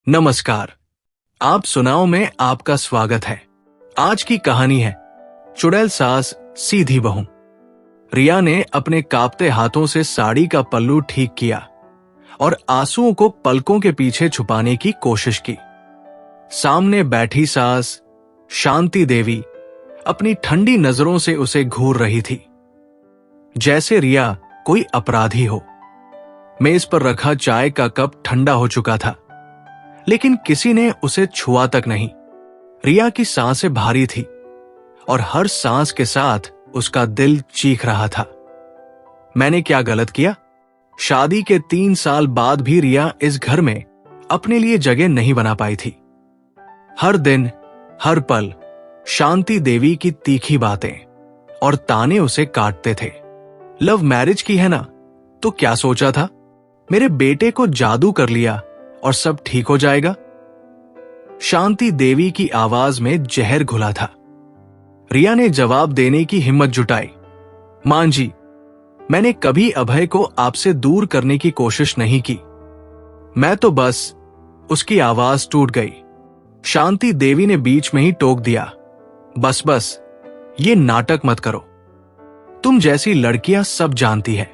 नमस्कार। आप सुनाओ में आपका स्वागत है। आज की कहानी है चुड़ैल सास सीधी बहू। रिया ने अपने कांपते हाथों से साड़ी का पल्लू ठीक किया और आंसुओं को पलकों के पीछे छुपाने की कोशिश की। सामने बैठी सास शांति देवी अपनी ठंडी नजरों से उसे घूर रही थी, जैसे रिया कोई अपराधी हो। मेज पर रखा चाय का कप ठंडा हो चुका था, लेकिन किसी ने उसे छुआ तक नहीं। रिया की सांसें भारी थी और हर सांस के साथ उसका दिल चीख रहा था, मैंने क्या गलत किया? शादी के 3 साल बाद भी रिया इस घर में अपने लिए जगह नहीं बना पाई थी। हर दिन हर पल शांति देवी की तीखी बातें और ताने उसे काटते थे। लव मैरिज की है ना, तो क्या सोचा था? मेरे बेटे को जादू कर लिया और सब ठीक हो जाएगा। शांति देवी की आवाज में जहर घुला था। रिया ने जवाब देने की हिम्मत जुटाई, मां जी, मैंने कभी अभय को आपसे दूर करने की कोशिश नहीं की। मैं तो बस। उसकी आवाज टूट गई। शांति देवी ने बीच में ही टोक दिया, बस बस, ये नाटक मत करो। तुम जैसी लड़कियां सब जानती है,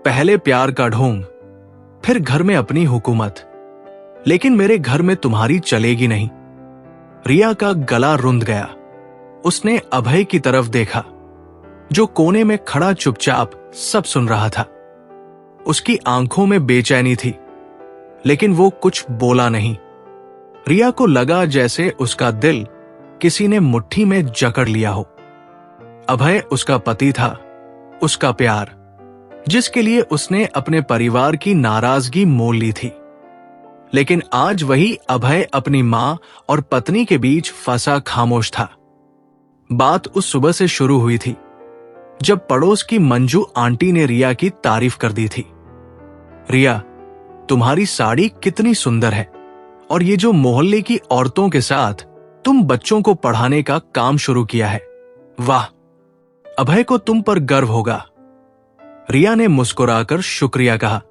पहले प्यार का ढोंग, फिर घर में अपनी हुकूमत। लेकिन मेरे घर में तुम्हारी चलेगी नहीं। रिया का गला रुंध गया। उसने अभय की तरफ देखा, जो कोने में खड़ा चुपचाप सब सुन रहा था। उसकी आंखों में बेचैनी थी, लेकिन वो कुछ बोला नहीं। रिया को लगा जैसे उसका दिल किसी ने मुट्ठी में जकड़ लिया हो। अभय उसका पति था, उसका प्यार, जिसके लिए उसने अपने परिवार की नाराजगी मोल ली थी। लेकिन आज वही अभय अपनी मां और पत्नी के बीच फंसा खामोश था। बात उस सुबह से शुरू हुई थी, जब पड़ोस की मंजू आंटी ने रिया की तारीफ कर दी थी। रिया, तुम्हारी साड़ी कितनी सुंदर है, और ये जो मोहल्ले की औरतों के साथ तुम बच्चों को पढ़ाने का काम शुरू किया है, वाह, अभय को तुम पर गर्व होगा। रिया ने मुस्कुराकर शुक्रिया कहा,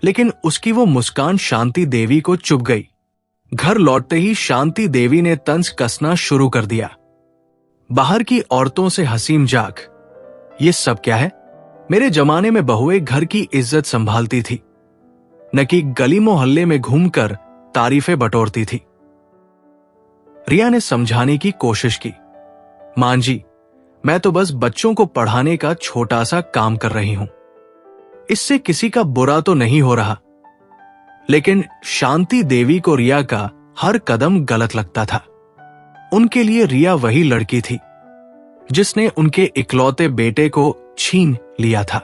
लेकिन उसकी वो मुस्कान शांति देवी को चुभ गई। घर लौटते ही शांति देवी ने तंज कसना शुरू कर दिया। बाहर की औरतों से हसीम जाक, ये सब क्या है? मेरे जमाने में बहुएं घर की इज्जत संभालती थी, न कि गली मोहल्ले में घूमकर तारीफें बटोरती थी। रिया ने समझाने की कोशिश की, मां जी, मैं तो बस बच्चों को पढ़ाने का छोटा सा काम कर रही हूं, इससे किसी का बुरा तो नहीं हो रहा। लेकिन शांति देवी को रिया का हर कदम गलत लगता था। उनके लिए रिया वही लड़की थी जिसने उनके इकलौते बेटे को छीन लिया था।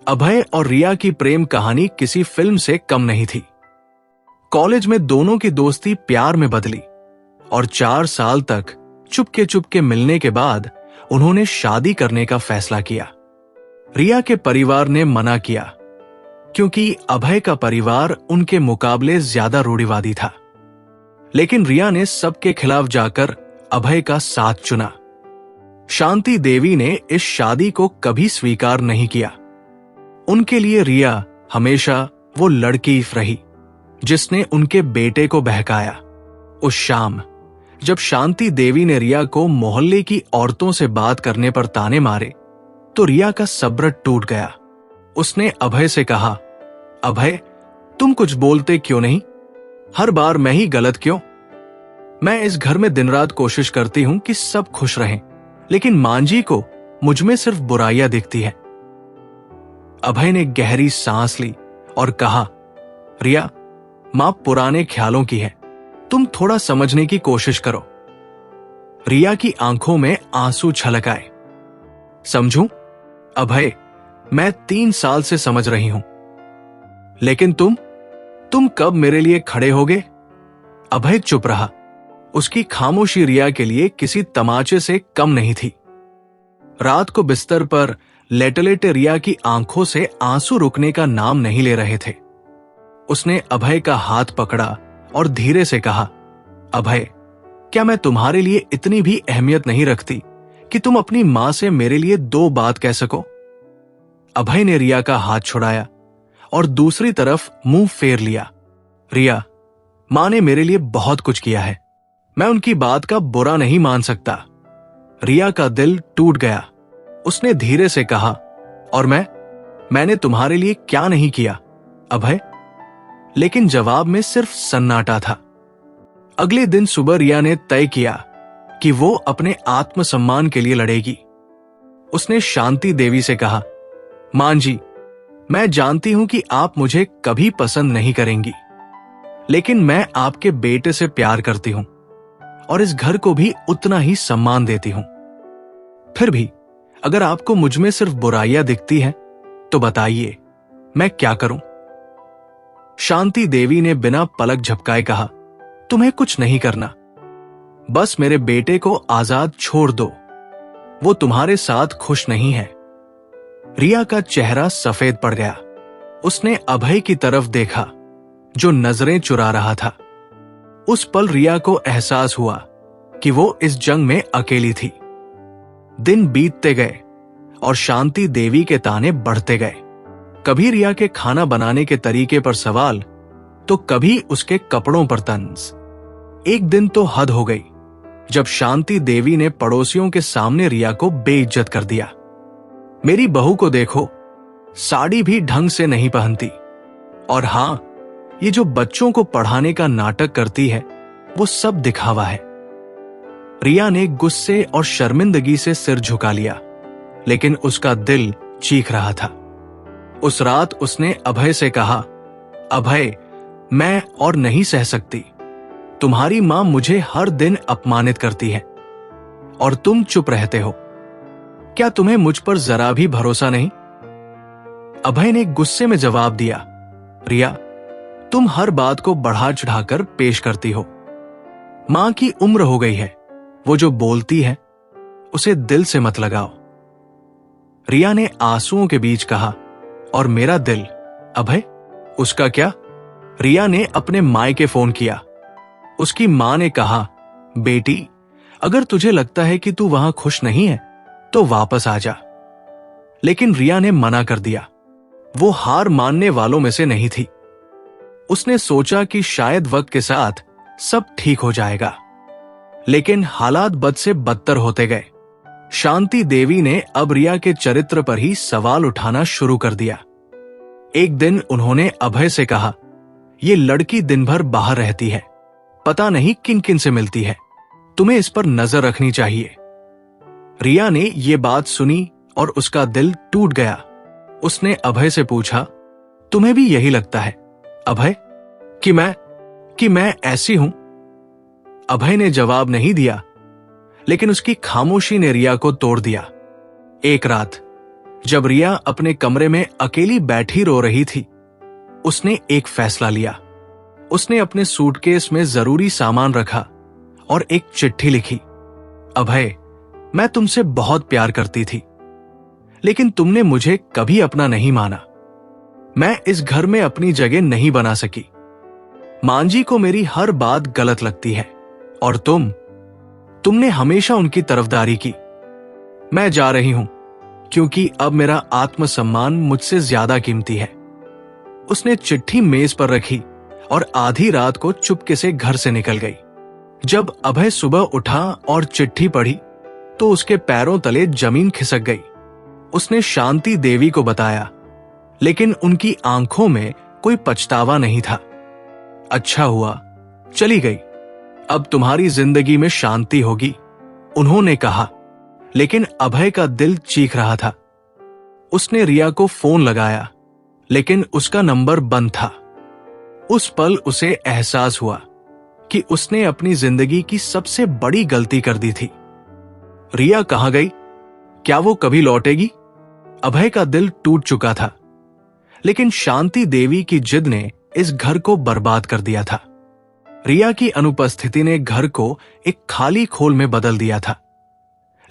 अभय और रिया की प्रेम कहानी किसी फिल्म से कम नहीं थी। कॉलेज में दोनों की दोस्ती प्यार में बदली और 4 साल तक चुपके चुपके मिलने के बाद उन्होंने शादी करने का फैसला किया। रिया के परिवार ने मना किया, क्योंकि अभय का परिवार उनके मुकाबले ज्यादा रूढ़िवादी था। लेकिन रिया ने सबके खिलाफ जाकर अभय का साथ चुना। शांति देवी ने इस शादी को कभी स्वीकार नहीं किया। उनके लिए रिया हमेशा वो लड़की रही जिसने उनके बेटे को बहकाया। उस शाम जब शांति देवी ने रिया को मोहल्ले की औरतों से बात करने पर ताने मारे, तो रिया का सब्र टूट गया। उसने अभय से कहा, अभय, तुम कुछ बोलते क्यों नहीं? हर बार मैं ही गलत क्यों? मैं इस घर में दिन रात कोशिश करती हूं कि सब खुश रहें, लेकिन मां जी को मुझ में सिर्फ बुराइयां दिखती है। अभय ने गहरी सांस ली और कहा, रिया, मां पुराने ख्यालों की है, तुम थोड़ा समझने की कोशिश करो। रिया की आंखों में आंसू छलक आए। समझूं? अभय, मैं 3 साल से समझ रही हूं, लेकिन तुम कब मेरे लिए खड़े होगे? अभय चुप रहा। उसकी खामोशी रिया के लिए किसी तमाचे से कम नहीं थी। रात को बिस्तर पर लेटे-लेटे रिया की आंखों से आंसू रुकने का नाम नहीं ले रहे थे। उसने अभय का हाथ पकड़ा और धीरे से कहा, अभय, क्या मैं तुम्हारे लिए इतनी भी अहमियत नहीं रखती कि तुम अपनी मां से मेरे लिए 2 बात कह सको? अभय ने रिया का हाथ छुड़ाया और दूसरी तरफ मुंह फेर लिया। रिया, माँ ने मेरे लिए बहुत कुछ किया है, मैं उनकी बात का बुरा नहीं मान सकता। रिया का दिल टूट गया। उसने धीरे से कहा, और मैंने तुम्हारे लिए क्या नहीं किया अभय? लेकिन जवाब में सिर्फ सन्नाटा था। अगले दिन सुबह रिया ने तय किया कि वो अपने आत्मसम्मान के लिए लड़ेगी। उसने शांति देवी से कहा, मां जी, मैं जानती हूं कि आप मुझे कभी पसंद नहीं करेंगी, लेकिन मैं आपके बेटे से प्यार करती हूं और इस घर को भी उतना ही सम्मान देती हूं। फिर भी अगर आपको मुझ में सिर्फ बुराइयां दिखती हैं तो बताइए, मैं क्या करूं? शांति देवी ने बिना पलक झपकाए कहा, तुम्हें कुछ नहीं करना, बस मेरे बेटे को आजाद छोड़ दो, वो तुम्हारे साथ खुश नहीं है। रिया का चेहरा सफेद पड़ गया। उसने अभय की तरफ देखा जो नजरें चुरा रहा था। उस पल रिया को एहसास हुआ कि वो इस जंग में अकेली थी। दिन बीतते गए और शांति देवी के ताने बढ़ते गए। कभी रिया के खाना बनाने के तरीके पर सवाल, तो कभी उसके कपड़ों पर तंज। एक दिन तो हद हो गई जब शांति देवी ने पड़ोसियों के सामने रिया को बेइज्जत कर दिया। मेरी बहू को देखो, साड़ी भी ढंग से नहीं पहनती, और हां, ये जो बच्चों को पढ़ाने का नाटक करती है वो सब दिखावा है। रिया ने गुस्से और शर्मिंदगी से सिर झुका लिया, लेकिन उसका दिल चीख रहा था। उस रात उसने अभय से कहा, अभय, मैं और नहीं सह सकती। तुम्हारी मां मुझे हर दिन अपमानित करती है और तुम चुप रहते हो। क्या तुम्हें मुझ पर जरा भी भरोसा नहीं? अभय ने गुस्से में जवाब दिया, रिया, तुम हर बात को बढ़ा चढ़ाकर पेश करती हो। मां की उम्र हो गई है, वो जो बोलती है उसे दिल से मत लगाओ। रिया ने आंसुओं के बीच कहा, और मेरा दिल? अभय, उसका क्या? रिया ने अपने मायके फोन किया। उसकी मां ने कहा, बेटी, अगर तुझे लगता है कि तू वहां खुश नहीं है तो वापस आ जा। लेकिन रिया ने मना कर दिया। वो हार मानने वालों में से नहीं थी। उसने सोचा कि शायद वक्त के साथ सब ठीक हो जाएगा, लेकिन हालात बद से बदतर होते गए। शांति देवी ने अब रिया के चरित्र पर ही सवाल उठाना शुरू कर दिया। एक दिन उन्होंने अभय से कहा, ये लड़की दिन भर बाहर रहती है, पता नहीं किन किन से मिलती है, तुम्हें इस पर नजर रखनी चाहिए। रिया ने ये बात सुनी और उसका दिल टूट गया। उसने अभय से पूछा, तुम्हें भी यही लगता है अभय, कि मैं ऐसी हूं? अभय ने जवाब नहीं दिया, लेकिन उसकी खामोशी ने रिया को तोड़ दिया। एक रात जब रिया अपने कमरे में अकेली बैठी रो रही थी, उसने एक फैसला लिया। उसने अपने सूटकेस में जरूरी सामान रखा और एक चिट्ठी लिखी, अभय, मैं तुमसे बहुत प्यार करती थी, लेकिन तुमने मुझे कभी अपना नहीं माना। मैं इस घर में अपनी जगह नहीं बना सकी। मांजी को मेरी हर बात गलत लगती है और तुमने हमेशा उनकी तरफदारी की। मैं जा रही हूं क्योंकि अब मेरा आत्मसम्मान मुझसे ज्यादा कीमती है। उसने चिट्ठी मेज पर रखी और आधी रात को चुपके से घर से निकल गई। जब अभय सुबह उठा और चिट्ठी पढ़ी तो उसके पैरों तले जमीन खिसक गई। उसने शांति देवी को बताया, लेकिन उनकी आंखों में कोई पछतावा नहीं था। अच्छा हुआ चली गई, अब तुम्हारी जिंदगी में शांति होगी, उन्होंने कहा। लेकिन अभय का दिल चीख रहा था। उसने रिया को फोन लगाया, लेकिन उसका नंबर बंद था। उस पल उसे एहसास हुआ कि उसने अपनी जिंदगी की सबसे बड़ी गलती कर दी थी। रिया कहां गई? क्या वो कभी लौटेगी? अभय का दिल टूट चुका था, लेकिन शांति देवी की जिद ने इस घर को बर्बाद कर दिया था। रिया की अनुपस्थिति ने घर को एक खाली खोल में बदल दिया था,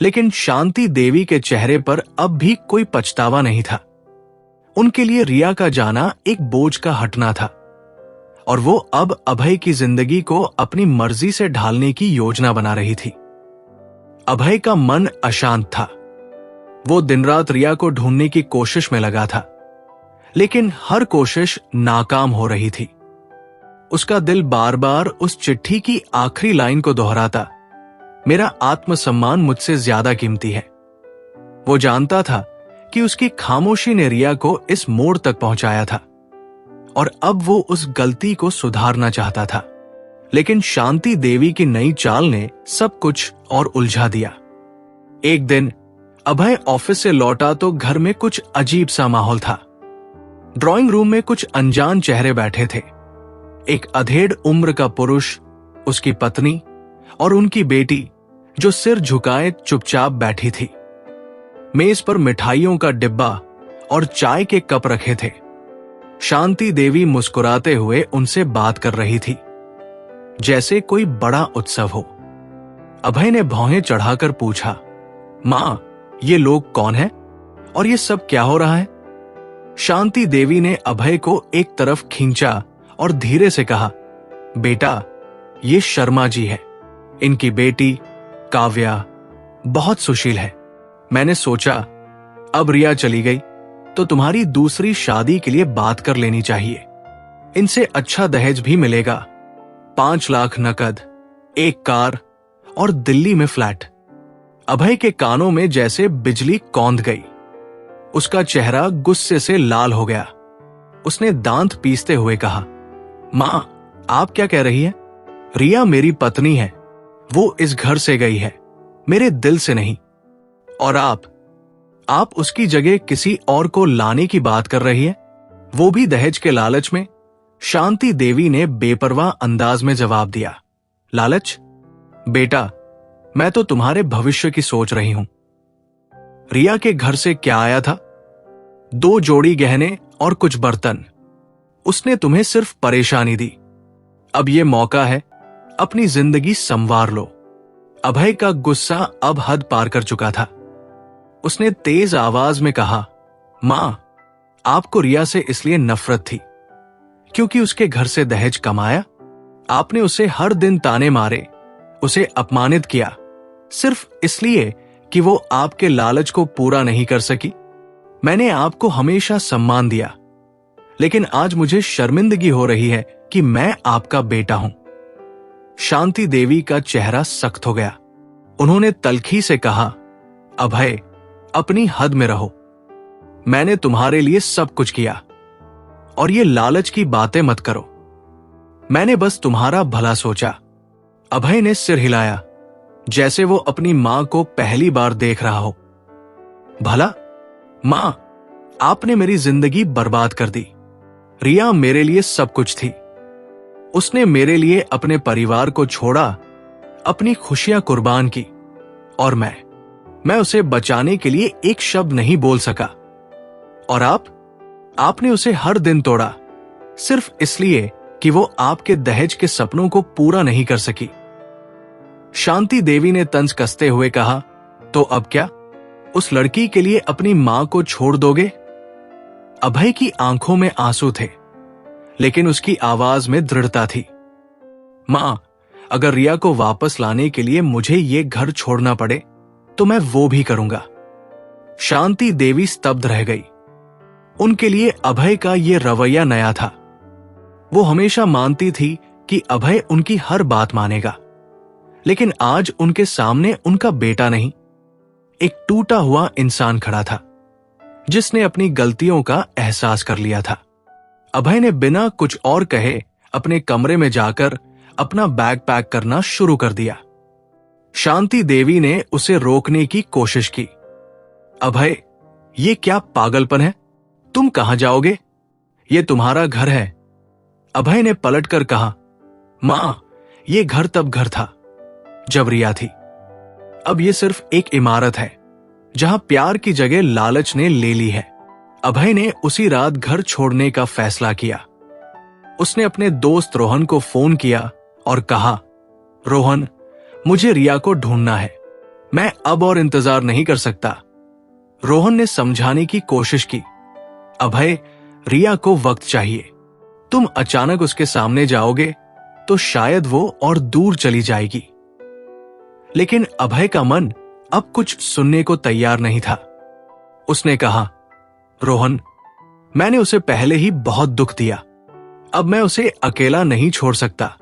लेकिन शांति देवी के चेहरे पर अब भी कोई पछतावा नहीं था। उनके लिए रिया का जाना एक बोझ का हटना था, और वो अब अभय की जिंदगी को अपनी मर्जी से ढालने की योजना बना रही थी। अभय का मन अशांत था। वो दिन रात रिया को ढूंढने की कोशिश में लगा था, लेकिन हर कोशिश नाकाम हो रही थी। उसका दिल बार बार उस चिट्ठी की आखिरी लाइन को दोहराता, मेरा आत्मसम्मान मुझसे ज्यादा कीमती है। वो जानता था कि उसकी खामोशी ने रिया को इस मोड़ तक पहुंचाया था और अब वो उस गलती को सुधारना चाहता था। लेकिन शांति देवी की नई चाल ने सब कुछ और उलझा दिया। एक दिन अभय ऑफिस से लौटा तो घर में कुछ अजीब सा माहौल था। ड्राइंग रूम में कुछ अनजान चेहरे बैठे थे। एक अधेड़ उम्र का पुरुष, उसकी पत्नी और उनकी बेटी जो सिर झुकाए चुपचाप बैठी थी। मेज पर मिठाइयों का डिब्बा और चाय के कप रखे थे। शांति देवी मुस्कुराते हुए उनसे बात कर रही थी, जैसे कोई बड़ा उत्सव हो। अभय ने भौहें चढ़ाकर पूछा, मां, ये लोग कौन हैं और ये सब क्या हो रहा है? शांति देवी ने अभय को एक तरफ खींचा और धीरे से कहा, बेटा, ये शर्मा जी है। इनकी बेटी काव्या बहुत सुशील है। मैंने सोचा अब रिया चली गई तो तुम्हारी दूसरी शादी के लिए बात कर लेनी चाहिए। इनसे अच्छा दहेज भी मिलेगा, 5 लाख नकद, एक कार और दिल्ली में फ्लैट। अभय के कानों में जैसे बिजली कौंध गई। उसका चेहरा गुस्से से लाल हो गया। उसने दांत पीसते हुए कहा, मां, आप क्या कह रही हैं? रिया मेरी पत्नी है। वो इस घर से गई है, मेरे दिल से नहीं। और आप उसकी जगह किसी और को लाने की बात कर रही है, वो भी दहेज के लालच में। शांति देवी ने बेपरवाह अंदाज में जवाब दिया, लालच? बेटा, मैं तो तुम्हारे भविष्य की सोच रही हूं। रिया के घर से क्या आया था? 2 जोड़ी गहने और कुछ बर्तन। उसने तुम्हें सिर्फ परेशानी दी। अब यह मौका है, अपनी जिंदगी संवार लो। अभय का गुस्सा अब हद पार कर चुका था। उसने तेज आवाज में कहा, मां, आपको रिया से इसलिए नफरत थी क्योंकि उसके घर से दहेज कमाया। आपने उसे हर दिन ताने मारे, उसे अपमानित किया, सिर्फ इसलिए कि वो आपके लालच को पूरा नहीं कर सकी। मैंने आपको हमेशा सम्मान दिया, लेकिन आज मुझे शर्मिंदगी हो रही है कि मैं आपका बेटा हूं। शांति देवी का चेहरा सख्त हो गया। उन्होंने तल्खी से कहा, अभय, अपनी हद में रहो। मैंने तुम्हारे लिए सब कुछ किया और ये लालच की बातें मत करो। मैंने बस तुम्हारा भला सोचा। अभय ने सिर हिलाया, जैसे वो अपनी मां को पहली बार देख रहा हो। भला? मां, आपने मेरी जिंदगी बर्बाद कर दी। रिया मेरे लिए सब कुछ थी। उसने मेरे लिए अपने परिवार को छोड़ा, अपनी खुशियां कुर्बान की, और मैं उसे बचाने के लिए एक शब्द नहीं बोल सका। और आपने उसे हर दिन तोड़ा, सिर्फ इसलिए कि वो आपके दहेज के सपनों को पूरा नहीं कर सकी। शांति देवी ने तंज कसते हुए कहा, तो अब क्या, उस लड़की के लिए अपनी मां को छोड़ दोगे? अभय की आंखों में आंसू थे, लेकिन उसकी आवाज में दृढ़ता थी। मां, अगर रिया को वापस लाने के लिए मुझे ये घर छोड़ना पड़े तो मैं वो भी करूंगा। शांति देवी स्तब्ध रह गई। उनके लिए अभय का ये रवैया नया था। वो हमेशा मानती थी कि अभय उनकी हर बात मानेगा, लेकिन आज उनके सामने उनका बेटा नहीं, एक टूटा हुआ इंसान खड़ा था जिसने अपनी गलतियों का एहसास कर लिया था। अभय ने बिना कुछ और कहे अपने कमरे में जाकर अपना बैग पैक करना शुरू कर दिया। शांति देवी ने उसे रोकने की कोशिश की। अभय, ये क्या पागलपन है? तुम कहां जाओगे? ये तुम्हारा घर है। अभय ने पलटकर कहा, मां, ये घर तब घर था जब रिया थी। अब ये सिर्फ एक इमारत है जहां प्यार की जगह लालच ने ले ली है। अभय ने उसी रात घर छोड़ने का फैसला किया। उसने अपने दोस्त रोहन को फोन किया और कहा, रोहन, मुझे रिया को ढूंढना है। मैं अब और इंतजार नहीं कर सकता। रोहन ने समझाने की कोशिश की, अभय, रिया को वक्त चाहिए। तुम अचानक उसके सामने जाओगे तो शायद वो और दूर चली जाएगी। लेकिन अभय का मन अब कुछ सुनने को तैयार नहीं था। उसने कहा, रोहन, मैंने उसे पहले ही बहुत दुख दिया। अब मैं उसे अकेला नहीं छोड़ सकता।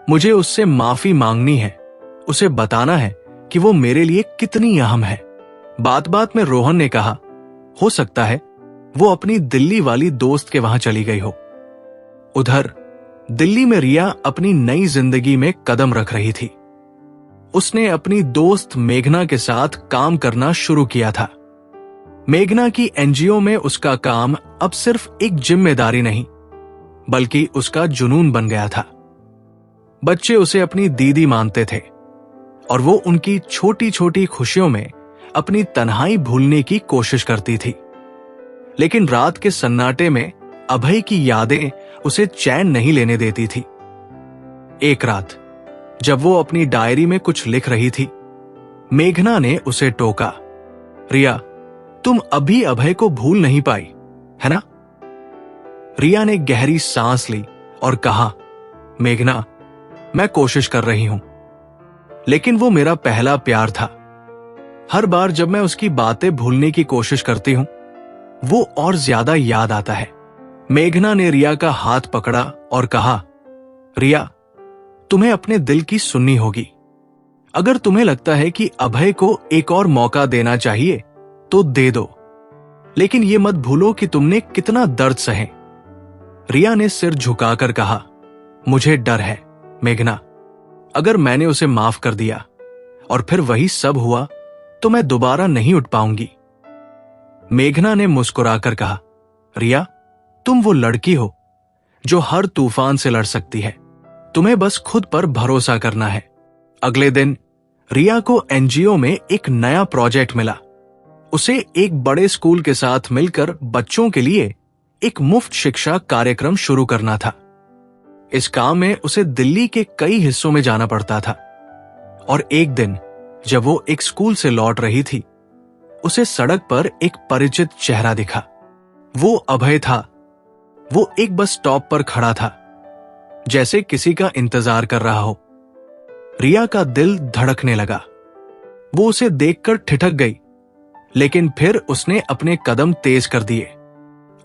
मुझे उससे माफी मांगनी है, उसे बताना है कि वो मेरे लिए कितनी अहम है। बात बात में रोहन ने कहा, हो सकता है वो अपनी दिल्ली वाली दोस्त के वहां चली गई हो। उधर दिल्ली में रिया अपनी नई जिंदगी में कदम रख रही थी। उसने अपनी दोस्त मेघना के साथ काम करना शुरू किया था। मेघना की एनजीओ में उसका काम अब सिर्फ एक जिम्मेदारी नहीं, बल्कि उसका जुनून बन गया था। बच्चे उसे अपनी दीदी मानते थे और वो उनकी छोटी छोटी खुशियों में अपनी तन्हाई भूलने की कोशिश करती थी। लेकिन रात के सन्नाटे में अभय की यादें उसे चैन नहीं लेने देती थी। एक रात जब वो अपनी डायरी में कुछ लिख रही थी, मेघना ने उसे टोका, रिया, तुम अभी अभय को भूल नहीं पाई, है ना? रिया ने गहरी सांस ली और कहा, मेघना, मैं कोशिश कर रही हूं, लेकिन वो मेरा पहला प्यार था। हर बार जब मैं उसकी बातें भूलने की कोशिश करती हूं, वो और ज्यादा याद आता है। मेघना ने रिया का हाथ पकड़ा और कहा, रिया, तुम्हें अपने दिल की सुननी होगी। अगर तुम्हें लगता है कि अभय को एक और मौका देना चाहिए तो दे दो, लेकिन ये मत भूलो कि तुमने कितना दर्द सहे। रिया ने सिर झुकाकर कहा, मुझे डर है मेघना, अगर मैंने उसे माफ कर दिया और फिर वही सब हुआ तो मैं दोबारा नहीं उठ पाऊंगी। मेघना ने मुस्कुराकर कहा, रिया, तुम वो लड़की हो जो हर तूफान से लड़ सकती है, तुम्हें बस खुद पर भरोसा करना है। अगले दिन रिया को एनजीओ में एक नया प्रोजेक्ट मिला। उसे एक बड़े स्कूल के साथ मिलकर बच्चों के लिए एक मुफ्त शिक्षा कार्यक्रम शुरू करना था। इस काम में उसे दिल्ली के कई हिस्सों में जाना पड़ता था और एक दिन जब वो एक स्कूल से लौट रही थी, उसे सड़क पर एक परिचित चेहरा दिखा। वो अभय था। वो एक बस स्टॉप पर खड़ा था, जैसे किसी का इंतजार कर रहा हो। रिया का दिल धड़कने लगा। वो उसे देखकर ठिठक गई, लेकिन फिर उसने अपने कदम तेज कर दिए।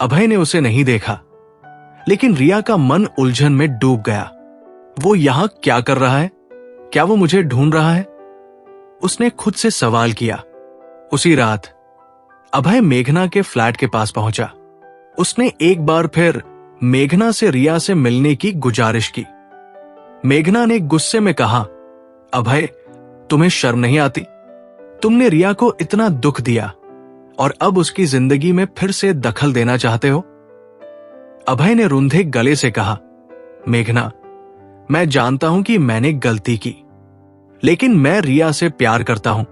अभय ने उसे नहीं देखा, लेकिन रिया का मन उलझन में डूब गया। वो यहां क्या कर रहा है? क्या वो मुझे ढूंढ रहा है? उसने खुद से सवाल किया। उसी रात अभय मेघना के फ्लैट के पास पहुंचा। उसने एक बार फिर मेघना से रिया से मिलने की गुजारिश की। मेघना ने गुस्से में कहा, अभय, तुम्हें शर्म नहीं आती? तुमने रिया को इतना दुख दिया और अब उसकी जिंदगी में फिर से दखल देना चाहते हो? अभय ने रुंधे गले से कहा, मेघना, मैं जानता हूं कि मैंने गलती की, लेकिन मैं रिया से प्यार करता हूं।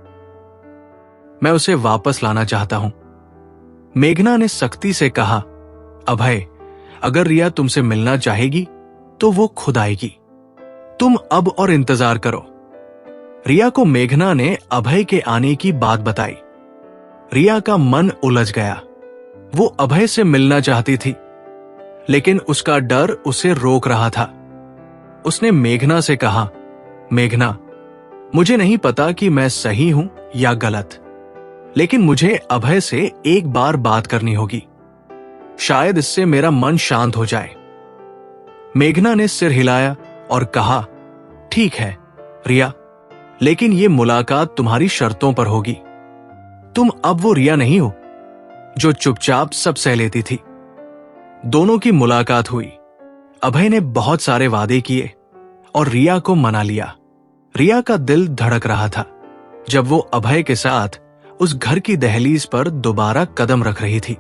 मैं उसे वापस लाना चाहता हूं। मेघना ने सख्ती से कहा, अभय, अगर रिया तुमसे मिलना चाहेगी तो वो खुद आएगी। तुम अब और इंतजार करो। रिया को मेघना ने अभय के आने की बात बताई। रिया का मन उलझ गया। वो अभय से मिलना चाहती थी, लेकिन उसका डर उसे रोक रहा था। उसने मेघना से कहा, मेघना, मुझे नहीं पता कि मैं सही हूं या गलत, लेकिन मुझे अभय से एक बार बात करनी होगी। शायद इससे मेरा मन शांत हो जाए। मेघना ने सिर हिलाया और कहा, ठीक है रिया, लेकिन ये मुलाकात तुम्हारी शर्तों पर होगी। तुम अब वो रिया नहीं हो जो चुपचाप सब सह लेती थी। दोनों की मुलाकात हुई। अभय ने बहुत सारे वादे किए और रिया को मना लिया। रिया का दिल धड़क रहा था जब वो अभय के साथ उस घर की दहलीज पर दोबारा कदम रख रही थी,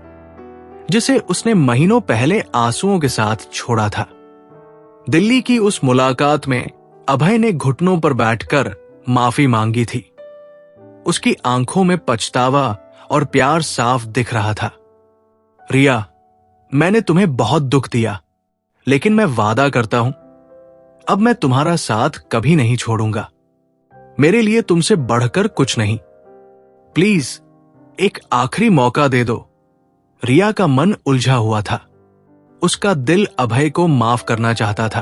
जिसे उसने महीनों पहले आंसुओं के साथ छोड़ा था। दिल्ली की उस मुलाकात में अभय ने घुटनों पर बैठकर माफी मांगी थी। उसकी आंखों में पछतावा और प्यार साफ दिख रहा था। रिया, मैंने तुम्हें बहुत दुख दिया, लेकिन मैं वादा करता हूं, अब मैं तुम्हारा साथ कभी नहीं छोड़ूंगा। मेरे लिए तुमसे बढ़कर कुछ नहीं। प्लीज एक आखिरी मौका दे दो। रिया का मन उलझा हुआ था। उसका दिल अभय को माफ करना चाहता था,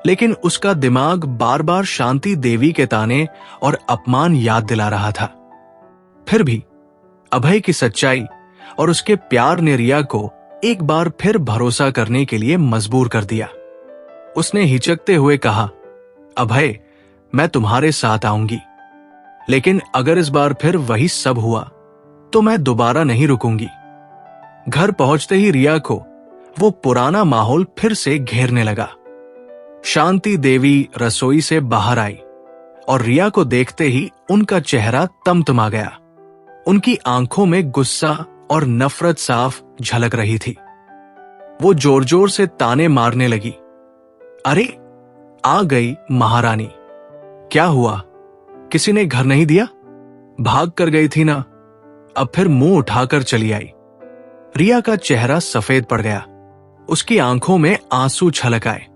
लेकिन उसका दिमाग बार बार शांति देवी के ताने और अपमान याद दिला रहा था। फिर भी अभय की सच्चाई और उसके प्यार ने रिया को एक बार फिर भरोसा करने के लिए मजबूर कर दिया। उसने हिचकते हुए कहा, अभय, मैं तुम्हारे साथ आऊंगी, लेकिन अगर इस बार फिर वही सब हुआ तो मैं दोबारा नहीं रुकूंगी। घर पहुंचते ही रिया को वो पुराना माहौल फिर से घेरने लगा। शांति देवी रसोई से बाहर आई और रिया को देखते ही उनका चेहरा तमतमा गया। उनकी आंखों में गुस्सा और नफरत साफ झलक रही थी। वो जोर जोर से ताने मारने लगी। अरे, आ गई महारानी। क्या हुआ? किसी ने घर नहीं दिया? भाग कर गई थी ना, अब फिर मुंह उठाकर चली आई। रिया का चेहरा सफेद पड़ गया। उसकी आंखों में आंसू छलक आए।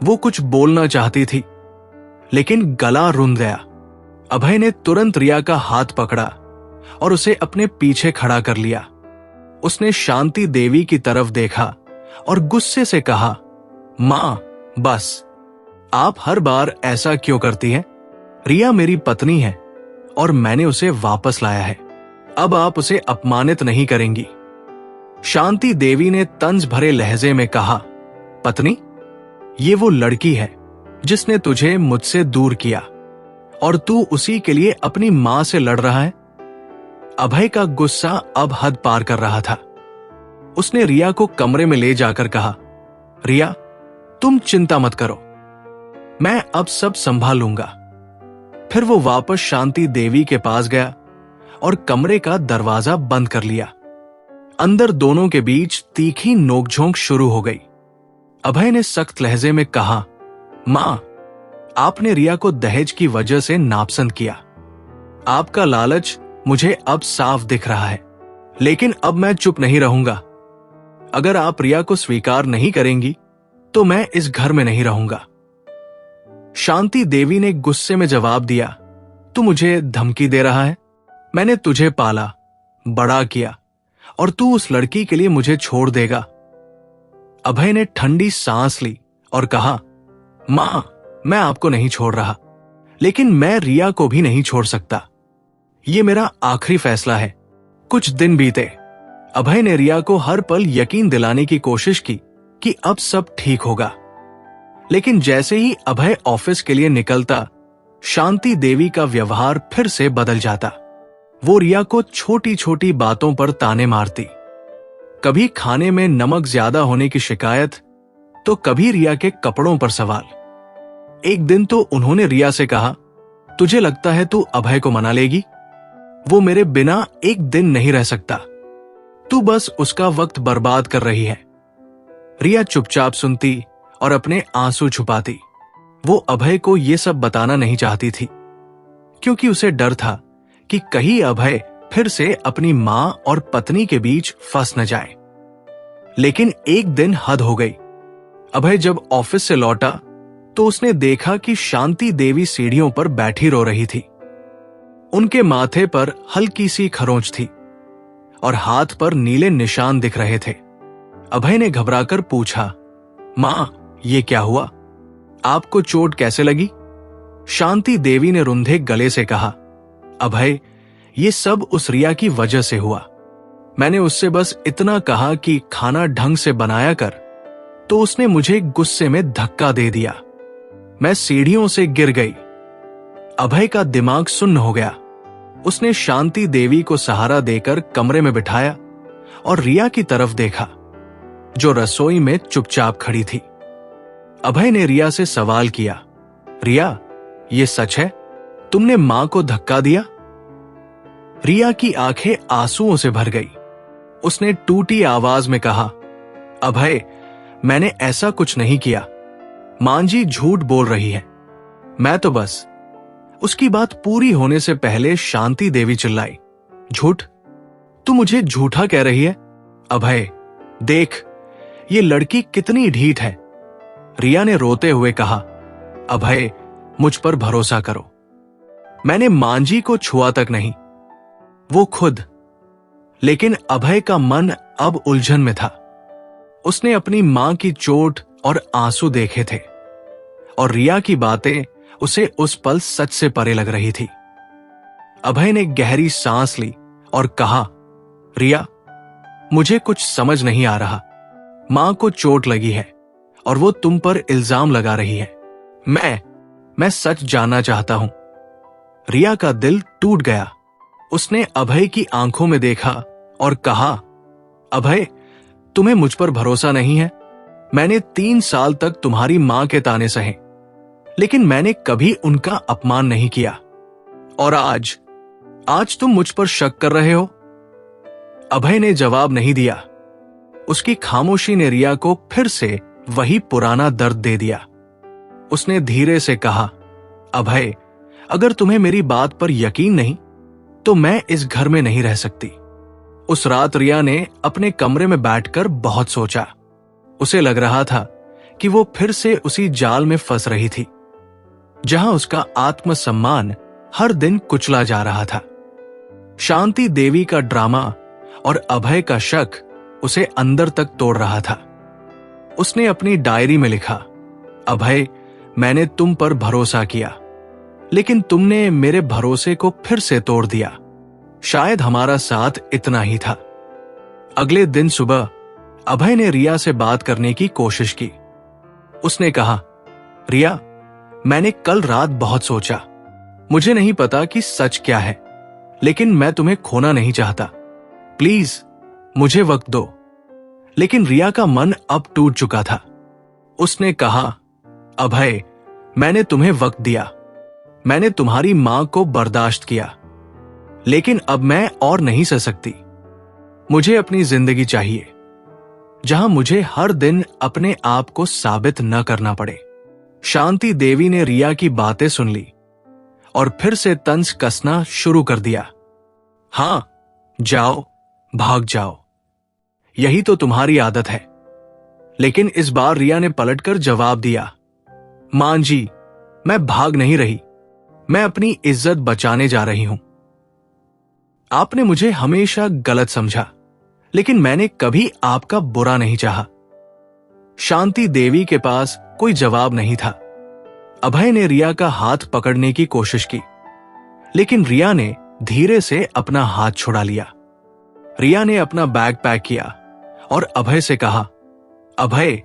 वो कुछ बोलना चाहती थी, लेकिन गला रुंध गया। अभय ने तुरंत रिया का हाथ पकड़ा और उसे अपने पीछे खड़ा कर लिया। उसने शांति देवी की तरफ देखा और गुस्से से कहा, मां, बस, आप हर बार ऐसा क्यों करती हैं? रिया मेरी पत्नी है और मैंने उसे वापस लाया है। अब आप उसे अपमानित नहीं करेंगी। शांति देवी ने तंज भरे लहजे में कहा, पत्नी? ये वो लड़की है जिसने तुझे मुझसे दूर किया और तू उसी के लिए अपनी मां से लड़ रहा है। अभय का गुस्सा अब हद पार कर रहा था। उसने रिया को कमरे में ले जाकर कहा, रिया, तुम चिंता मत करो, मैं अब सब संभाल लूंगा। फिर वो वापस शांति देवी के पास गया और कमरे का दरवाजा बंद कर लिया। अंदर दोनों के बीच तीखी नोकझोंक शुरू हो गई। अभय ने सख्त लहजे में कहा, मां, आपने रिया को दहेज की वजह से नापसंद किया। आपका लालच मुझे अब साफ दिख रहा है, लेकिन अब मैं चुप नहीं रहूंगा। अगर आप रिया को स्वीकार नहीं करेंगी तो मैं इस घर में नहीं रहूंगा। शांति देवी ने गुस्से में जवाब दिया, तू मुझे धमकी दे रहा है? मैंने तुझे पाला, बड़ा किया और तू उस लड़की के लिए मुझे छोड़ देगा? अभय ने ठंडी सांस ली और कहा, मां, मैं आपको नहीं छोड़ रहा, लेकिन मैं रिया को भी नहीं छोड़ सकता। ये मेरा आखिरी फैसला है। कुछ दिन बीते। अभय ने रिया को हर पल यकीन दिलाने की कोशिश की कि अब सब ठीक होगा, लेकिन जैसे ही अभय ऑफिस के लिए निकलता, शांति देवी का व्यवहार फिर से बदल जाता। वो रिया को छोटी छोटी बातों पर ताने मारती। कभी खाने में नमक ज्यादा होने की शिकायत, तो कभी रिया के कपड़ों पर सवाल। एक दिन तो उन्होंने रिया से कहा, तुझे लगता है तू अभय को मना लेगी? वो मेरे बिना एक दिन नहीं रह सकता। तू बस उसका वक्त बर्बाद कर रही है। रिया चुपचाप सुनती और अपने आंसू छुपाती। वो अभय को ये सब बताना नहीं चाहती थी, क्योंकि उसे डर था कि कहीं अभय फिर से अपनी मां और पत्नी के बीच फंस न जाए। लेकिन एक दिन हद हो गई। अभय जब ऑफिस से लौटा तो उसने देखा कि शांति देवी सीढ़ियों पर बैठी रो रही थी। उनके माथे पर हल्की सी खरोंच थी और हाथ पर नीले निशान दिख रहे थे। अभय ने घबराकर पूछा, मां, ये क्या हुआ? आपको चोट कैसे लगी? शांति देवी ने रुंधे गले से कहा, अभय, ये सब उस रिया की वजह से हुआ। मैंने उससे बस इतना कहा कि खाना ढंग से बनाया कर, तो उसने मुझे गुस्से में धक्का दे दिया। मैं सीढ़ियों से गिर गई। अभय का दिमाग सुन्न हो गया। उसने शांति देवी को सहारा देकर कमरे में बिठाया और रिया की तरफ देखा, जो रसोई में चुपचाप खड़ी थी। अभय ने रिया से सवाल किया, रिया, ये सच है? तुमने मां को धक्का दिया? रिया की आंखें आंसुओं से भर गई। उसने टूटी आवाज में कहा, अभय, मैंने ऐसा कुछ नहीं किया। मां जी झूठ बोल रही है। मैं तो बस। उसकी बात पूरी होने से पहले शांति देवी चिल्लाई, झूठ? तू मुझे झूठा कह रही है? अभय, देख, ये लड़की कितनी ढीठ है। रिया ने रोते हुए कहा, अभय, मुझ पर भरोसा करो। मैंने मां जी को छुआ तक नहीं, वो खुद। लेकिन अभय का मन अब उलझन में था। उसने अपनी मां की चोट और आंसू देखे थे और रिया की बातें उसे उस पल सच से परे लग रही थी। अभय ने गहरी सांस ली और कहा, रिया, मुझे कुछ समझ नहीं आ रहा। मां को चोट लगी है और वो तुम पर इल्जाम लगा रही है। मैं सच जानना चाहता हूं। रिया का दिल टूट गया। उसने अभय की आंखों में देखा और कहा, अभय, तुम्हें मुझ पर भरोसा नहीं है? मैंने 3 साल तक तुम्हारी मां के ताने सहे, लेकिन मैंने कभी उनका अपमान नहीं किया। और आज तुम मुझ पर शक कर रहे हो? अभय ने जवाब नहीं दिया। उसकी खामोशी ने रिया को फिर से वही पुराना दर्द दे दिया। उसने धीरे से कहा, अभय, अगर तुम्हें मेरी बात पर यकीन नहीं तो मैं इस घर में नहीं रह सकती। उस रात रिया ने अपने कमरे में बैठकर बहुत सोचा। उसे लग रहा था कि वो फिर से उसी जाल में फंस रही थी, जहां उसका आत्मसम्मान हर दिन कुचला जा रहा था। शांति देवी का ड्रामा और अभय का शक उसे अंदर तक तोड़ रहा था। उसने अपनी डायरी में लिखा, अभय, मैंने तुम पर भरोसा किया, लेकिन तुमने मेरे भरोसे को फिर से तोड़ दिया। शायद हमारा साथ इतना ही था। अगले दिन सुबह अभय ने रिया से बात करने की कोशिश की। उसने कहा, रिया, मैंने कल रात बहुत सोचा। मुझे नहीं पता कि सच क्या है, लेकिन मैं तुम्हें खोना नहीं चाहता। प्लीज मुझे वक्त दो। लेकिन रिया का मन अब टूट चुका था। उसने कहा, अभय, मैंने तुम्हें वक्त दिया, मैंने तुम्हारी मां को बर्दाश्त किया, लेकिन अब मैं और नहीं सह सकती। मुझे अपनी जिंदगी चाहिए जहां मुझे हर दिन अपने आप को साबित न करना पड़े। शांति देवी ने रिया की बातें सुन ली और फिर से तंज कसना शुरू कर दिया। हां, जाओ, भाग जाओ, यही तो तुम्हारी आदत है। लेकिन इस बार रिया ने पलटकर जवाब दिया, मां जी, मैं भाग नहीं रही, मैं अपनी इज्जत बचाने जा रही हूं। आपने मुझे हमेशा गलत समझा, लेकिन मैंने कभी आपका बुरा नहीं चाहा। शांति देवी के पास कोई जवाब नहीं था। अभय ने रिया का हाथ पकड़ने की कोशिश की, लेकिन रिया ने धीरे से अपना हाथ छुड़ा लिया। रिया ने अपना बैग पैक किया और अभय से कहा, अभय,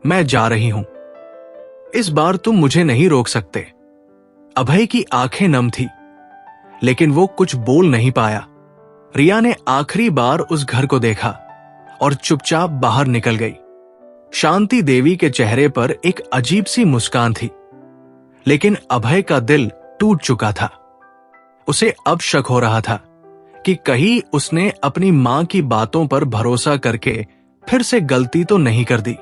मैं जा रही हूं, इस बार तुम मुझे नहीं रोक सकते। अभय की आंखें नम थी, लेकिन वो कुछ बोल नहीं पाया। रिया ने आखिरी बार उस घर को देखा और चुपचाप बाहर निकल गई। शांति देवी के चेहरे पर एक अजीब सी मुस्कान थी, लेकिन अभय का दिल टूट चुका था। उसे अब शक हो रहा था कि कहीं उसने अपनी मां की बातों पर भरोसा करके फिर से गलती तो नहीं कर दी।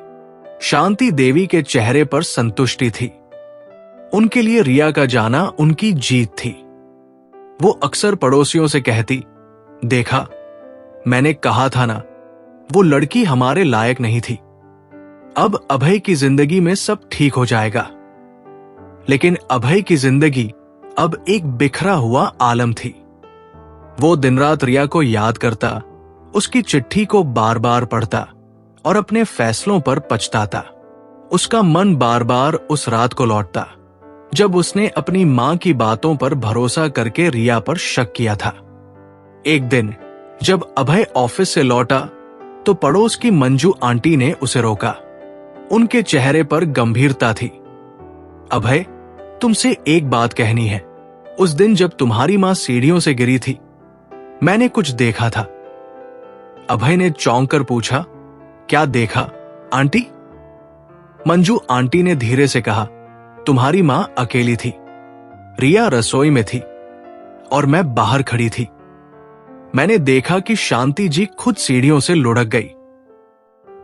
शांति देवी के चेहरे पर संतुष्टि थी। उनके लिए रिया का जाना उनकी जीत थी। वो अक्सर पड़ोसियों से कहती, देखा, मैंने कहा था ना, वो लड़की हमारे लायक नहीं थी। अब अभय की जिंदगी में सब ठीक हो जाएगा। लेकिन अभय की जिंदगी अब एक बिखरा हुआ आलम थी। वो दिन रात रिया को याद करता, उसकी चिट्ठी को बार बार पढ़ता और अपने फैसलों पर पछताता। उसका मन बार बार उस रात को लौटता जब उसने अपनी मां की बातों पर भरोसा करके रिया पर शक किया था। एक दिन जब अभय ऑफिस से लौटा तो पड़ोस की मंजू आंटी ने उसे रोका। उनके चेहरे पर गंभीरता थी। अभय, तुमसे एक बात कहनी है। उस दिन जब तुम्हारी मां सीढ़ियों से गिरी थी, मैंने कुछ देखा था। अभय ने चौंक कर पूछा, क्या देखा आंटी? मंजू आंटी ने धीरे से कहा, तुम्हारी मां अकेली थी। रिया रसोई में थी और मैं बाहर खड़ी थी। मैंने देखा कि शांति जी खुद सीढ़ियों से लुढ़क गई।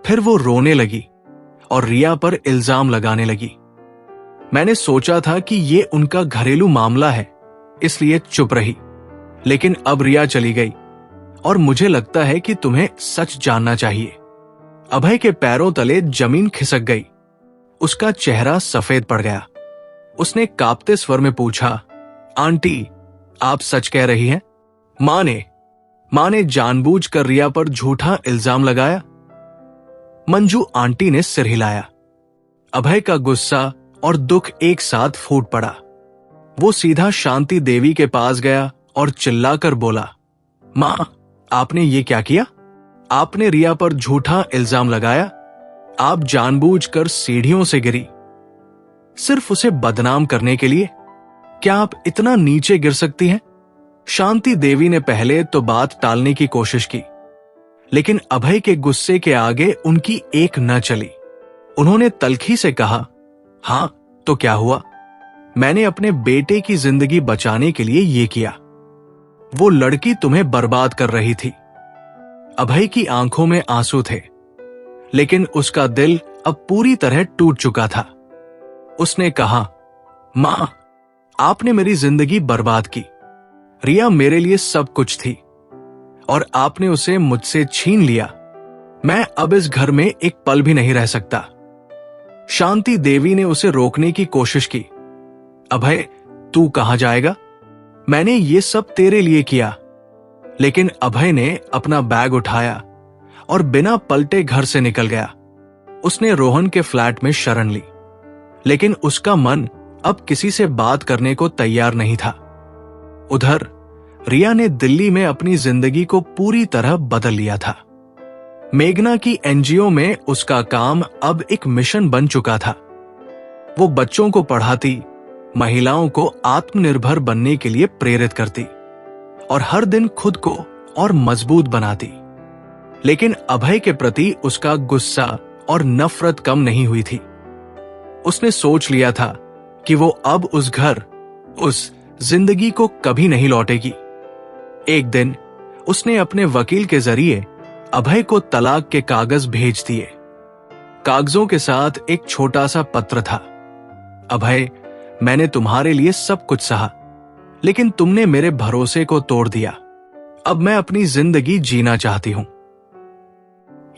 फिर वो रोने लगी और रिया पर इल्जाम लगाने लगी। मैंने सोचा था कि ये उनका घरेलू मामला है, इसलिए चुप रही। लेकिन अब रिया चली गई और मुझे लगता है कि तुम्हें सच जानना चाहिए। अभय के पैरों तले जमीन खिसक गई। उसका चेहरा सफेद पड़ गया। उसने कांपते स्वर में पूछा, आंटी, आप सच कह रही हैं? मां ने जानबूझकर रिया पर झूठा इल्जाम लगाया? मंजू आंटी ने सिर हिलाया। अभय का गुस्सा और दुख एक साथ फूट पड़ा। वो सीधा शांति देवी के पास गया और चिल्लाकर बोला, मां, आपने ये क्या किया? आपने रिया पर झूठा इल्जाम लगाया। आप जानबूझकर सीढ़ियों से गिरी, सिर्फ उसे बदनाम करने के लिए। क्या आप इतना नीचे गिर सकती हैं? शांति देवी ने पहले तो बात टालने की कोशिश की, लेकिन अभय के गुस्से के आगे उनकी एक न चली। उन्होंने तल्खी से कहा, हां तो क्या हुआ? मैंने अपने बेटे की जिंदगी बचाने के लिए यह किया। वो लड़की तुम्हें बर्बाद कर रही थी। अभय की आंखों में आंसू थे, लेकिन उसका दिल अब पूरी तरह टूट चुका था। उसने कहा, मां, आपने मेरी जिंदगी बर्बाद की। रिया मेरे लिए सब कुछ थी और आपने उसे मुझसे छीन लिया। मैं अब इस घर में एक पल भी नहीं रह सकता। शांति देवी ने उसे रोकने की कोशिश की। अभय, तू कहां जाएगा? मैंने ये सब तेरे लिए किया। लेकिन अभय ने अपना बैग उठाया और बिना पलटे घर से निकल गया। उसने रोहन के फ्लैट में शरण ली, लेकिन उसका मन अब किसी से बात करने को तैयार नहीं था। उधर रिया ने दिल्ली में अपनी जिंदगी को पूरी तरह बदल लिया था। मेघना की एनजीओ में उसका काम अब एक मिशन बन चुका था। वो बच्चों को पढ़ाती, महिलाओं को आत्मनिर्भर बनने के लिए प्रेरित करती और हर दिन खुद को और मजबूत बनाती। लेकिन अभय के प्रति उसका गुस्सा और नफरत कम नहीं हुई थी। उसने सोच लिया था कि वो अब उस घर, उस जिंदगी को कभी नहीं लौटेगी। एक दिन उसने अपने वकील के जरिए अभय को तलाक के कागज भेज दिए। कागजों के साथ एक छोटा सा पत्र था। अभय, मैंने तुम्हारे लिए सब कुछ सहा, लेकिन तुमने मेरे भरोसे को तोड़ दिया। अब मैं अपनी जिंदगी जीना चाहती हूं।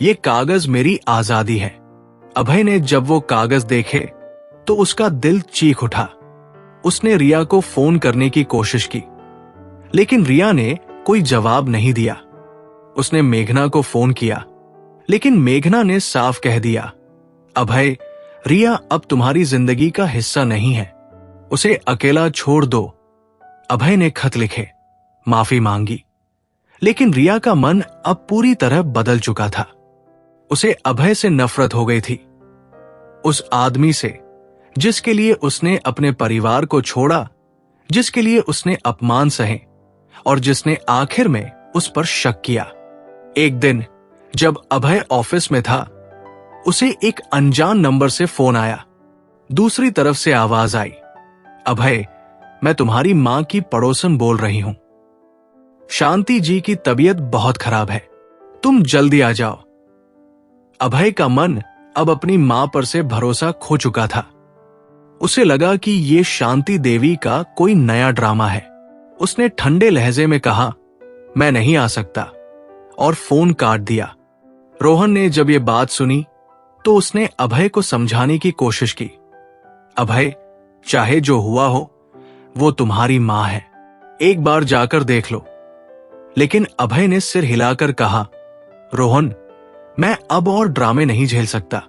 ये कागज मेरी आजादी है। अभय ने जब वो कागज देखे तो उसका दिल चीख उठा। उसने रिया को फोन करने की कोशिश की, लेकिन रिया ने कोई जवाब नहीं दिया। उसने मेघना को फोन किया, लेकिन मेघना ने साफ कह दिया, अभय, रिया अब तुम्हारी जिंदगी का हिस्सा नहीं है। उसे अकेला छोड़ दो। अभय ने खत लिखे, माफी मांगी, लेकिन रिया का मन अब पूरी तरह बदल चुका था। उसे अभय से नफरत हो गई थी, उस आदमी से जिसके लिए उसने अपने परिवार को छोड़ा, जिसके लिए उसने अपमान सहे और जिसने आखिर में उस पर शक किया। एक दिन जब अभय ऑफिस में था, उसे एक अनजान नंबर से फोन आया। दूसरी तरफ से आवाज आई, अभय, मैं तुम्हारी मां की पड़ोसन बोल रही हूं। शांति जी की तबीयत बहुत खराब है, तुम जल्दी आ जाओ। अभय का मन अब अपनी मां पर से भरोसा खो चुका था। उसे लगा कि ये शांति देवी का कोई नया ड्रामा है। उसने ठंडे लहजे में कहा, मैं नहीं आ सकता, और फोन काट दिया। रोहन ने जब ये बात सुनी तो उसने अभय को समझाने की कोशिश की। अभय, चाहे जो हुआ हो, वो तुम्हारी मां है, एक बार जाकर देख लो। लेकिन अभय ने सिर हिलाकर कहा, रोहन, मैं अब और ड्रामे नहीं झेल सकता।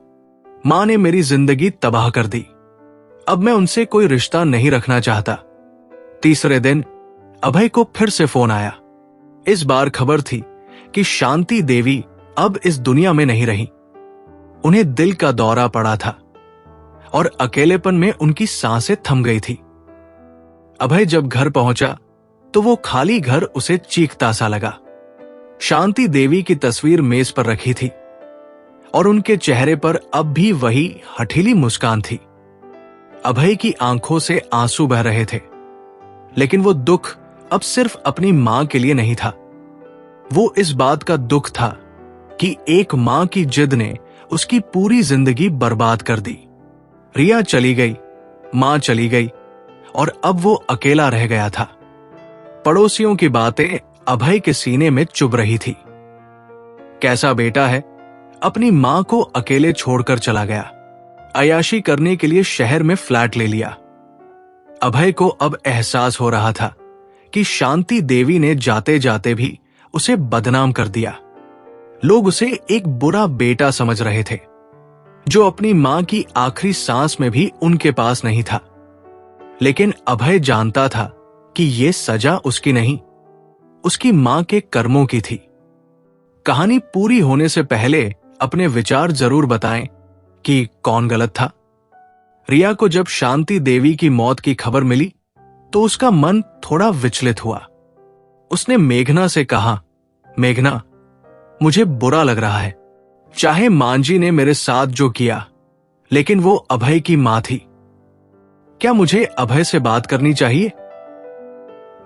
मां ने मेरी जिंदगी तबाह कर दी। अब मैं उनसे कोई रिश्ता नहीं रखना चाहता। तीसरे दिन अभय को फिर से फोन आया। इस बार खबर थी कि शांति देवी अब इस दुनिया में नहीं रही। उन्हें दिल का दौरा पड़ा था और अकेलेपन में उनकी सांसें थम गई थी। अभय जब घर पहुंचा तो वो खाली घर उसे चीखता सा लगा। शांति देवी की तस्वीर मेज पर रखी थी और उनके चेहरे पर अब भी वही हठीली मुस्कान थी। अभय की आंखों से आंसू बह रहे थे, लेकिन वो दुख अब सिर्फ अपनी मां के लिए नहीं था। वो इस बात का दुख था कि एक मां की जिद ने उसकी पूरी जिंदगी बर्बाद कर दी। रिया चली गई, मां चली गई और अब वो अकेला रह गया था। पड़ोसियों की बातें अभय के सीने में चुभ रही थी। कैसा बेटा है, अपनी मां को अकेले छोड़कर चला गया। अयाशी करने के लिए शहर में फ्लैट ले लिया। अभय को अब एहसास हो रहा था कि शांति देवी ने जाते जाते भी उसे बदनाम कर दिया। लोग उसे एक बुरा बेटा समझ रहे थे, जो अपनी मां की आखिरी सांस में भी उनके पास नहीं था। लेकिन अभय जानता था कि यह सजा उसकी नहीं, उसकी मां के कर्मों की थी। कहानी पूरी होने से पहले अपने विचार जरूर बताएं कि कौन गलत था। रिया को जब शांति देवी की मौत की खबर मिली तो उसका मन थोड़ा विचलित हुआ। उसने मेघना से कहा, मेघना, मुझे बुरा लग रहा है। चाहे मांझी ने मेरे साथ जो किया, लेकिन वो अभय की मां थी। क्या मुझे अभय से बात करनी चाहिए?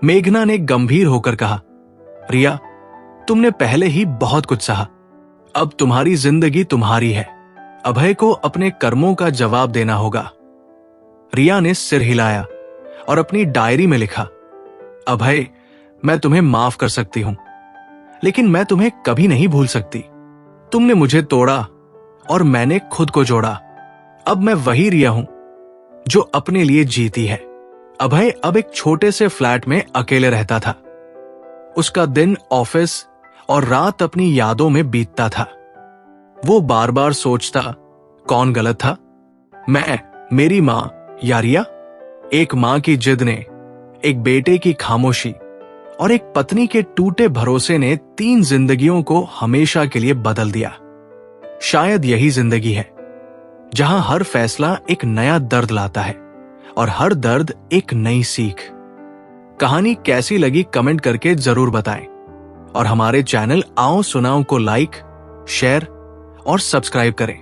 मेघना ने गंभीर होकर कहा, रिया, तुमने पहले ही बहुत कुछ सहा। अब तुम्हारी जिंदगी तुम्हारी है। अभय को अपने कर्मों का जवाब देना होगा। रिया ने सिर हिलाया और अपनी डायरी में लिखा, अभय, मैं तुम्हें माफ कर सकती हूं, लेकिन मैं तुम्हें कभी नहीं भूल सकती। तुमने मुझे तोड़ा और मैंने खुद को जोड़ा। अब मैं वही रिया हूं जो अपने लिए जीती है। अभय अब एक छोटे से फ्लैट में अकेले रहता था। उसका दिन ऑफिस और रात अपनी यादों में बीतता था। वो बार बार सोचता, कौन गलत था, मैं, मेरी मां या रिया? एक मां की जिद ने, एक बेटे की खामोशी और एक पत्नी के टूटे भरोसे ने 3 जिंदगियों को हमेशा के लिए बदल दिया। शायद यही जिंदगी है, जहां हर फैसला एक नया दर्द लाता है और हर दर्द एक नई सीख। कहानी कैसी लगी कमेंट करके जरूर बताएं और हमारे चैनल आओ सुनाओ को लाइक, शेयर और सब्सक्राइब करें।